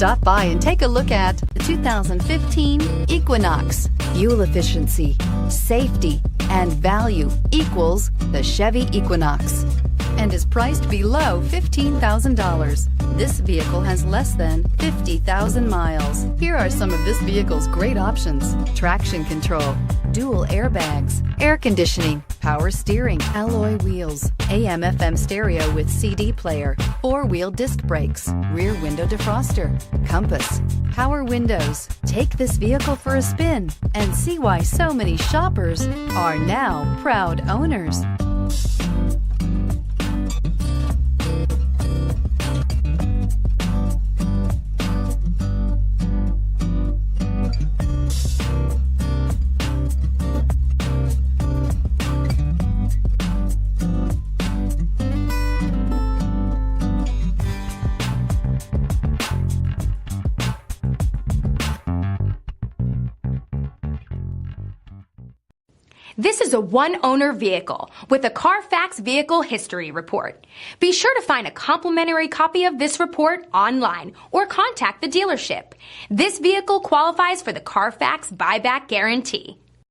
Stop by and take a look at the 2015 Equinox. Fuel efficiency, safety, and value equals the Chevy Equinox and is priced below $15,000. This vehicle has less than 50,000 miles. Here are some of this vehicle's great options: traction control, dual airbags, air conditioning, power steering, alloy wheels, AM/FM stereo with CD player, four-wheel disc brakes, rear window defroster, compass, power windows. Take this vehicle for a spin and see why so many shoppers are now proud owners. This is a one-owner vehicle with a Carfax Vehicle History Report. Be sure to find a complimentary copy of this report online or contact the dealership. This vehicle qualifies for the Carfax Buyback Guarantee.